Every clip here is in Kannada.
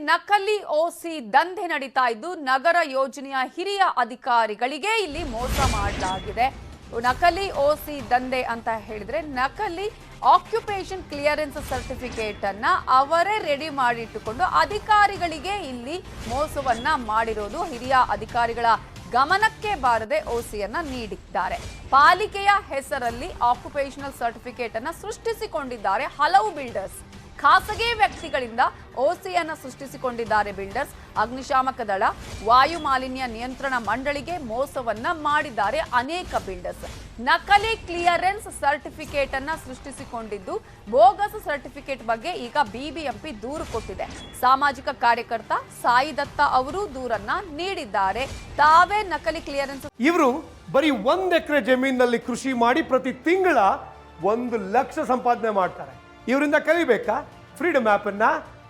ನಕಲಿ ಓಸಿ ದಂಧೆ ನಡೀತಾ ಇದ್ದು ನಗರ ಯೋಜನೆಯ ಹಿರಿಯ ಅಧಿಕಾರಿಗಳಿಗೆ ಇಲ್ಲಿ ಮೋಸ ಮಾಡಲಾಗಿದೆ. ನಕಲಿ ಓಸಿ ದಂಧೆ ಅಂತ ಹೇಳಿದ್ರೆ ನಕಲಿ ಆಕ್ಯುಪೇಷನ್ ಕ್ಲಿಯರೆನ್ಸ್ ಸರ್ಟಿಫಿಕೇಟ್ ಅನ್ನ ಅವರೇ ರೆಡಿ ಮಾಡಿಟ್ಟುಕೊಂಡು ಅಧಿಕಾರಿಗಳಿಗೆ ಇಲ್ಲಿ ಮೋಸವನ್ನ ಮಾಡಿರೋದು. ಹಿರಿಯ ಅಧಿಕಾರಿಗಳ ಗಮನಕ್ಕೆ ಬಾರದೆ ಓಸಿಯನ್ನ ನೀಡಿದ್ದಾರೆ. ಪಾಲಿಕೆಯ ಹೆಸರಲ್ಲಿ ಆಕ್ಯುಪೇಷನಲ್ ಸರ್ಟಿಫಿಕೇಟ್ ಅನ್ನ ಸೃಷ್ಟಿಸಿಕೊಂಡಿದ್ದಾರೆ ಹಲವು ಬಿಲ್ಡರ್ಸ್. ಖಾಸಗಿ ವ್ಯಕ್ತಿಗಳಿಂದ ಓಸಿಯನ್ನ ಸೃಷ್ಟಿಸಿಕೊಂಡಿದ್ದಾರೆ ಬಿಲ್ಡರ್ಸ್. ಅಗ್ನಿಶಾಮಕ ದಳ, ವಾಯು ಮಾಲಿನ್ಯ ನಿಯಂತ್ರಣ ಮಂಡಳಿಗೆ ಮೋಸವನ್ನ ಮಾಡಿದ್ದಾರೆ ಅನೇಕ ಬಿಲ್ಡರ್ಸ್. ನಕಲಿ ಕ್ಲಿಯರೆನ್ಸ್ ಸರ್ಟಿಫಿಕೇಟ್ ಅನ್ನ ಸೃಷ್ಟಿಸಿಕೊಂಡಿದ್ದು ಬೋಗಸ್ ಸರ್ಟಿಫಿಕೇಟ್ ಬಗ್ಗೆ ಈಗ ಬಿಬಿಎಂಪಿ ದೂರು ಕೊಟ್ಟಿದೆ. ಸಾಮಾಜಿಕ ಕಾರ್ಯಕರ್ತ ಸಾಯಿ ದತ್ತ ಅವರು ದೂರನ್ನ ನೀಡಿದ್ದಾರೆ. ತಾವೇ ನಕಲಿ ಕ್ಲಿಯರೆನ್ಸ್. ಇವರು ಬರೀ 1 ಎಕರೆ ಜಮೀನಿನಲ್ಲಿ ಕೃಷಿ ಮಾಡಿ ಪ್ರತಿ ತಿಂಗಳ 1 ಲಕ್ಷ ಸಂಪಾದನೆ ಮಾಡ್ತಾರೆ. ಇವರಿಂದ ಕಲಿಬೇಕಾ? ಫ್ರೀಡಮ್ ಆಪ್ ಅನ್ನ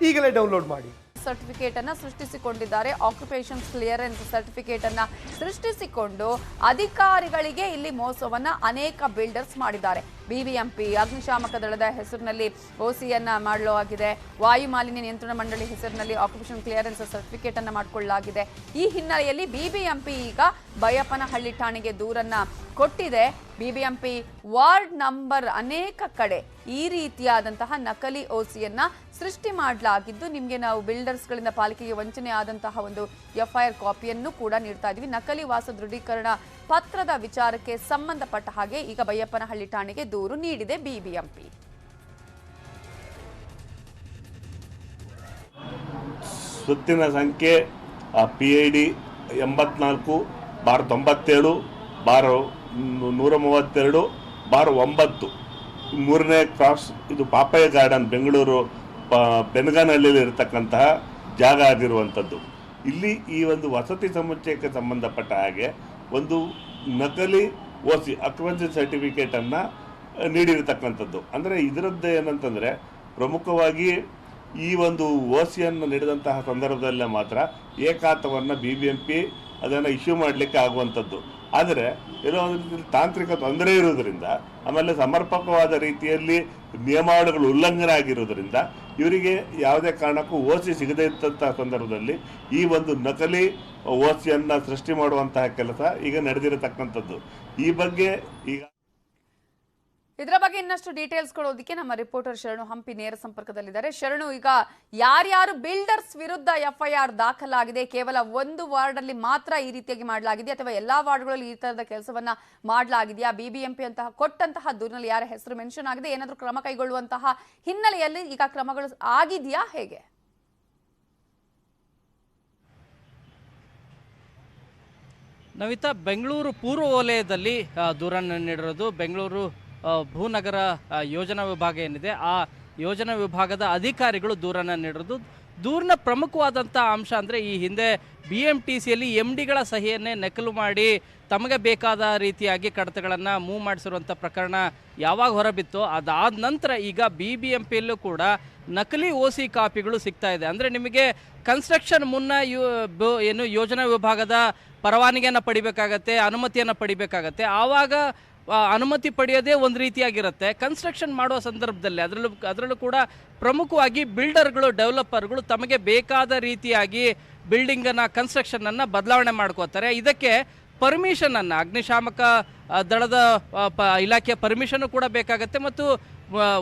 ಈಗಲೇ ಡೌನ್ಲೋಡ್ ಮಾಡಿ. ಸರ್ಟಿಫಿಕೇಟ್ ಅನ್ನ ಸೃಷ್ಟಿಸಿಕೊಂಡಿದ್ದಾರೆ. ಆಕ್ಯುಪೇಷನ್ ಕ್ಲಿಯರೆನ್ಸ್ ಸರ್ಟಿಫಿಕೇಟ್ ಅನ್ನ ಸೃಷ್ಟಿಸಿಕೊಂಡು ಅಧಿಕಾರಿಗಳಿಗೆ ಇಲ್ಲಿ ಮೋಸವನ್ನ ಅನೇಕ ಬಿಲ್ಡರ್ಸ್ ಮಾಡಿದ್ದಾರೆ. ಬಿಬಿಎಂಪಿ ಅಗ್ನಿಶಾಮಕ ದಳದ ಹೆಸರಿನಲ್ಲಿ ಓಸಿಯನ್ನ ಮಾಡಲಾಗಿದೆ. ವಾಯು ಮಾಲಿನ್ಯ ನಿಯಂತ್ರಣ ಮಂಡಳಿ ಹೆಸರಿನಲ್ಲಿ ಆಕ್ಯುಪೇಷನ್ ಕ್ಲಿಯರೆನ್ಸ್ ಸರ್ಟಿಫಿಕೇಟ್ ಅನ್ನ ಮಾಡಿಕೊಳ್ಳಲಾಗಿದೆ. ಈ ಹಿನ್ನೆಲೆಯಲ್ಲಿ ಬಿಬಿಎಂಪಿ ಈಗ ಬೈಯಪ್ಪನಹಳ್ಳಿ ಠಾಣೆಗೆ ದೂರನ್ನ ಕೊಟ್ಟಿದೆ. ಬಿಬಿಎಂಪಿ ವಾರ್ಡ್ ನಂಬರ್ ಅನೇಕ ಕಡೆ ಈ ರೀತಿಯಾದಂತಹ ನಕಲಿ ಓಸಿಯನ್ನ ಸೃಷ್ಟಿ ಮಾಡಲಾಗಿದ್ದು ನಿಮಗೆ ನಾವು ಬಿಲ್ಡರ್ಸ್ಗಳಿಂದ ಪಾಲಿಕೆಗೆ ವಂಚನೆ ಆದಂತಹ ಒಂದು ಎಫ್ಐಆರ್ ಕಾಪಿಯನ್ನು ಕೂಡ ನೀಡ್ತಾ ಇದ್ವಿ. ನಕಲಿ ವಾಸ ದೃಢೀಕರಣ ಪತ್ರದ ವಿಚಾರಕ್ಕೆ ಸಂಬಂಧಪಟ್ಟ ಹಾಗೆ ಈಗ ಬೈಯಪ್ಪನಹಳ್ಳಿ ಠಾಣೆಗೆ ದೂರು ನೀಡಿದೆ ಬಿಬಿಎಂಪಿ. ಸುತ್ತಿನ ಸಂಖ್ಯೆ PID 84/132/132/9 3ನೇ ಕ್ರಾಸ್. ಇದು ಪಾಪಯ್ಯ ಗಾರ್ಡನ್, ಬೆಂಗಳೂರು ಬೆನಗನಹಳ್ಳಿಯಲ್ಲಿ ಇರತಕ್ಕಂತಹ ಜಾಗ ಆಗಿರುವಂಥದ್ದು. ಇಲ್ಲಿ ಈ ಒಂದು ವಸತಿ ಸಮುಚ್ಚಯಕ್ಕೆ ಸಂಬಂಧಪಟ್ಟ ಹಾಗೆ ಒಂದು ನಕಲಿ ಓಸಿ ಆಕ್ಯುಪೇಷನ್ ಸರ್ಟಿಫಿಕೇಟನ್ನು ನೀಡಿರತಕ್ಕಂಥದ್ದು. ಅಂದರೆ ಇದರದ್ದು ಏನಂತಂದರೆ ಪ್ರಮುಖವಾಗಿ ಈ ಒಂದು ಓಸಿಯನ್ನು ನೀಡಿದಂತಹ ಸಂದರ್ಭದಲ್ಲೇ ಮಾತ್ರ ಏಕಾತವನ್ನು ಬಿಬಿಎಂಪಿ ಅದನ್ನು ಇಶ್ಯೂ ಮಾಡಲಿಕ್ಕೆ ಆಗುವಂಥದ್ದು. ಆದರೆ ಏನೋ ಒಂದು ತಾಂತ್ರಿಕ ತೊಂದರೆ ಇರೋದರಿಂದ, ಆಮೇಲೆ ಸಮರ್ಪಕವಾದ ರೀತಿಯಲ್ಲಿ ನಿಯಮಾವಳಿಗಳು ಉಲ್ಲಂಘನೆ ಆಗಿರೋದ್ರಿಂದ ಇವರಿಗೆ ಯಾವುದೇ ಕಾರಣಕ್ಕೂ ಓಸಿ ಸಿಗದೇ ಇದ್ದಂತಹ ಸಂದರ್ಭದಲ್ಲಿ ಈ ಒಂದು ನಕಲಿ ಓಸಿಯನ್ನು ಸೃಷ್ಟಿ ಮಾಡುವಂತಹ ಕೆಲಸ ಈಗ ನಡೆದಿರತಕ್ಕಂಥದ್ದು. ಈ ಬಗ್ಗೆ ಈಗ ಇದರ ಬಗ್ಗೆ ಇನ್ನಷ್ಟು ಡೀಟೇಲ್ಸ್ ಕೊಡೋದಕ್ಕೆ ನಮ್ಮ ರಿಪೋರ್ಟರ್ ಶರಣು ಹಂಪಿ ನೇರ ಸಂಪರ್ಕದಲ್ಲಿದ್ದಾರೆ. ಶರಣು, ಈಗ ಯಾರ್ಯಾರು ಬಿಲ್ಡರ್ಸ್ ವಿರುದ್ಧ ಎಫ್ಐಆರ್ ದಾಖಲಾಗಿದೆ? ಕೇವಲ ಒಂದು ವಾರ್ಡ್ ಅಲ್ಲಿ ಮಾತ್ರ ಈ ರೀತಿಯಾಗಿ ಮಾಡಲಾಗಿದೆ ಅಥವಾ ಎಲ್ಲಾ ವಾರ್ಡ್ಗಳಲ್ಲಿ ಈ ತರದ ಕೆಲಸವನ್ನ ಮಾಡಲಾಗಿದೆಯಾ? ಬಿಬಿಎಂಪಿ ಅಂತಹ ಕೊಟ್ಟಂತಹ ದೂರಿನಲ್ಲಿ ಯಾರ ಹೆಸರು ಮೆನ್ಷನ್ ಆಗಿದೆ? ಏನಾದರೂ ಕ್ರಮ ಕೈಗೊಳ್ಳುವಂತಹ ಹಿನ್ನೆಲೆಯಲ್ಲಿ ಈಗ ಕ್ರಮಗಳು ಆಗಿದೆಯಾ? ಹೇಗೆ? ನವಿತಾ, ಬೆಂಗಳೂರು ಪೂರ್ವ ವಲಯದಲ್ಲಿ ದೂರನ್ನು ನೀಡಿರೋದು ಬೆಂಗಳೂರು ಭೂನಗರ ಯೋಜನಾ ವಿಭಾಗ ಏನಿದೆ ಆ ಯೋಜನಾ ವಿಭಾಗದ ಅಧಿಕಾರಿಗಳು ದೂರನ್ನು ನೀಡಿರೋದು. ದೂರಿನ ಪ್ರಮುಖವಾದಂಥ ಅಂಶ ಅಂದರೆ ಈ ಹಿಂದೆ BMTCಯಲ್ಲಿ MDಗಳ ಸಹಿಯನ್ನೇ ನಕಲು ಮಾಡಿ ತಮಗೆ ಬೇಕಾದ ರೀತಿಯಾಗಿ ಕಡತಗಳನ್ನು ಮೂವ್ ಮಾಡಿಸಿರುವಂಥ ಪ್ರಕರಣ ಯಾವಾಗ ಹೊರಬಿತ್ತೋ ಅದಾದ ನಂತರ ಈಗ BBMPಯಲ್ಲೂ ಕೂಡ ನಕಲಿ ಓಸಿ ಕಾಪಿಗಳು ಸಿಗ್ತಾ ಇದೆ. ಅಂದರೆ ನಿಮಗೆ ಕನ್ಸ್ಟ್ರಕ್ಷನ್ ಮುನ್ನ ಏನು ಯೋಜನಾ ವಿಭಾಗದ ಪರವಾನಗಿಯನ್ನು ಪಡಿಬೇಕಾಗತ್ತೆ, ಅನುಮತಿಯನ್ನು ಪಡಿಬೇಕಾಗತ್ತೆ. ಆವಾಗ ಅನುಮತಿ ಪಡೆಯೋದೇ ಒಂದು ರೀತಿಯಾಗಿರುತ್ತೆ. ಕನ್ಸ್ಟ್ರಕ್ಷನ್ ಮಾಡುವ ಸಂದರ್ಭದಲ್ಲಿ ಅದರಲ್ಲೂ ಕೂಡ ಪ್ರಮುಖವಾಗಿ ಬಿಲ್ಡರ್ಗಳು, ಡೆವಲಪರ್ಗಳು ತಮಗೆ ಬೇಕಾದ ರೀತಿಯಾಗಿ ಬಿಲ್ಡಿಂಗನ್ನು, ಕನ್ಸ್ಟ್ರಕ್ಷನನ್ನು ಬದಲಾವಣೆ ಮಾಡ್ಕೋತಾರೆ. ಇದಕ್ಕೆ ಪರ್ಮಿಷನನ್ನು ಅಗ್ನಿಶಾಮಕ ದಳದ ಇಲಾಖೆಯ ಪರ್ಮಿಷನ್ನು ಕೂಡ ಬೇಕಾಗತ್ತೆ ಮತ್ತು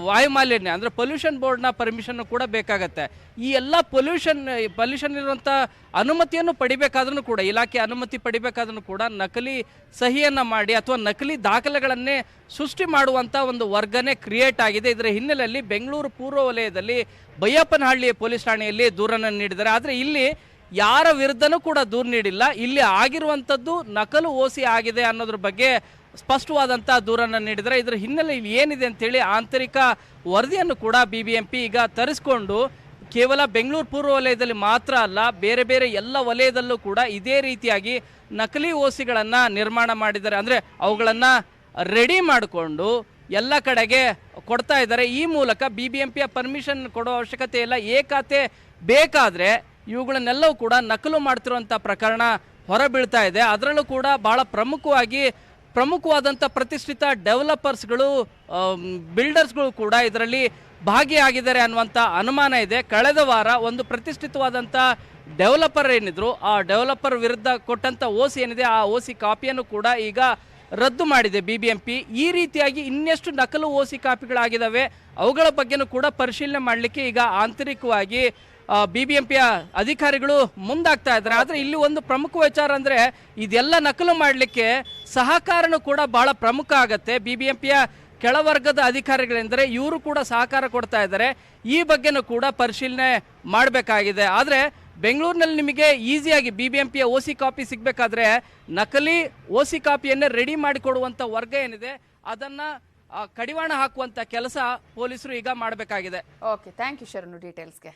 ವಾಯುಮಾಲಿನ್ಯ ಅಂದರೆ ಪೊಲ್ಯೂಷನ್ ಬೋರ್ಡ್ನ ಪರ್ಮಿಷನ್ನು ಕೂಡ ಬೇಕಾಗತ್ತೆ. ಈ ಎಲ್ಲ ಪೊಲ್ಯೂಷನ್ ಇರುವಂಥ ಅನುಮತಿಯನ್ನು ಪಡಿಬೇಕಾದ್ರೂ ಕೂಡ, ಇಲಾಖೆ ಅನುಮತಿ ಪಡಿಬೇಕಾದ್ರೂ ಕೂಡ ನಕಲಿ ಸಹಿಯನ್ನು ಮಾಡಿ ಅಥವಾ ನಕಲಿ ದಾಖಲೆಗಳನ್ನೇ ಸೃಷ್ಟಿ ಮಾಡುವಂಥ ಒಂದು ವರ್ಗನೇ ಕ್ರಿಯೇಟ್ ಆಗಿದೆ. ಇದರ ಹಿನ್ನೆಲೆಯಲ್ಲಿ ಬೆಂಗಳೂರು ಪೂರ್ವ ವಲಯದಲ್ಲಿ ಬೈಯಪ್ಪನಹಳ್ಳಿ ಪೊಲೀಸ್ ಠಾಣೆಯಲ್ಲಿ ದೂರನ್ನು ನೀಡಿದ್ದಾರೆ. ಆದರೆ ಇಲ್ಲಿ ಯಾರ ವಿರುದ್ಧನೂ ಕೂಡ ದೂರು ನೀಡಿಲ್ಲ. ಇಲ್ಲಿ ಆಗಿರುವಂಥದ್ದು ನಕಲು ಓಸಿ ಆಗಿದೆ ಅನ್ನೋದ್ರ ಬಗ್ಗೆ ಸ್ಪಷ್ಟವಾದಂಥ ದೂರನ್ನು ನೀಡಿದರೆ ಇದರ ಹಿನ್ನೆಲೆಯಲ್ಲಿ ಏನಿದೆ ಅಂತೇಳಿ ಆಂತರಿಕ ವರದಿಯನ್ನು ಕೂಡ ಬಿಬಿಎಂಪಿ ಈಗ ತರಿಸ್ಕೊಂಡು ಕೇವಲ ಬೆಂಗಳೂರು ಪೂರ್ವ ವಲಯದಲ್ಲಿ ಮಾತ್ರ ಅಲ್ಲ, ಬೇರೆ ಬೇರೆ ಎಲ್ಲ ವಲಯದಲ್ಲೂ ಕೂಡ ಇದೇ ರೀತಿಯಾಗಿ ನಕಲಿ ಓಸಿಗಳನ್ನು ನಿರ್ಮಾಣ ಮಾಡಿದ್ದಾರೆ. ಅಂದರೆ ಅವುಗಳನ್ನು ರೆಡಿ ಮಾಡಿಕೊಂಡು ಎಲ್ಲ ಕಡೆಗೆ ಕೊಡ್ತಾ ಇದ್ದಾರೆ. ಈ ಮೂಲಕ ಬಿಬಿಎಂಪಿಯ ಪರ್ಮಿಷನ್ ಕೊಡೋ ಅವಶ್ಯಕತೆ ಇಲ್ಲ. ಏಕಾತೆ ಬೇಕಾದರೆ ಇವುಗಳನ್ನೆಲ್ಲವೂ ಕೂಡ ನಕಲು ಮಾಡ್ತಿರುವಂಥ ಪ್ರಕರಣ ಹೊರಬೀಳ್ತಾ ಇದೆ. ಅದರಲ್ಲೂ ಕೂಡ ಬಹಳ ಪ್ರಮುಖವಾದಂಥ ಪ್ರತಿಷ್ಠಿತ ಡೆವಲಪರ್ಸ್ಗಳು, ಬಿಲ್ಡರ್ಸ್ಗಳು ಕೂಡ ಇದರಲ್ಲಿ ಭಾಗಿಯಾಗಿದ್ದಾರೆ ಅನ್ನುವಂಥ ಅನುಮಾನ ಇದೆ. ಕಳೆದ ವಾರ ಒಂದು ಪ್ರತಿಷ್ಠಿತವಾದಂಥ ಡೆವಲಪರ್ ಏನಿದ್ರು, ಆ ಡೆವಲಪರ್ ವಿರುದ್ಧ ಕೊಟ್ಟಂಥ ಓಸಿ ಏನಿದೆ, ಆ ಓಸಿ ಕಾಪಿಯನ್ನು ಕೂಡ ಈಗ ರದ್ದು ಮಾಡಿದೆ BBMP. ಈ ರೀತಿಯಾಗಿ ಇನ್ನೆಷ್ಟು ನಕಲು ಓಸಿ ಕಾಪಿಗಳಾಗಿದ್ದಾವೆ ಅವುಗಳ ಬಗ್ಗೆನೂ ಕೂಡ ಪರಿಶೀಲನೆ ಮಾಡಲಿಕ್ಕೆ ಈಗ ಆಂತರಿಕವಾಗಿ BBMPಯ ಅಧಿಕಾರಿಗಳು ಮುಂದಾಗ್ತಾ ಇದ್ದಾರೆ. ಆದರೆ ಇಲ್ಲಿ ಒಂದು ಪ್ರಮುಖ ವಿಚಾರ ಅಂದರೆ ಇದೆಲ್ಲ ನಕಲು ಮಾಡಲಿಕ್ಕೆ ಸಹಕಾರನೂ ಕೂಡ ಬಹಳ ಪ್ರಮುಖ ಆಗತ್ತೆ. BBMPಯ ಕೆಳವರ್ಗದ ಅಧಿಕಾರಿಗಳೆಂದರೆ ಇವರು ಕೂಡ ಸಹಕಾರ ಕೊಡ್ತಾ ಇದ್ದಾರೆ. ಈ ಬಗ್ಗೆನೂ ಕೂಡ ಪರಿಶೀಲನೆ ಮಾಡಬೇಕಾಗಿದೆ. ಆದರೆ ಬೆಂಗಳೂರಿನಲ್ಲಿ ನಿಮಗೆ ಈಸಿಯಾಗಿ BBMPಯ ಓಸಿ ಕಾಪಿ ಸಿಗಬೇಕಾದ್ರೆ ನಕಲಿ ಓಸಿ ಕಾಪಿಯನ್ನೇ ರೆಡಿ ಮಾಡಿಕೊಡುವಂಥ ವರ್ಗ ಏನಿದೆ ಅದನ್ನು ಕಡಿವಾಣ ಹಾಕುವಂಥ ಕೆಲಸ ಪೊಲೀಸರು ಈಗ ಮಾಡಬೇಕಾಗಿದೆ. ಓಕೆ, ಥ್ಯಾಂಕ್ ಯು ಶರಣು ಡೀಟೇಲ್ಸ್ಗೆ.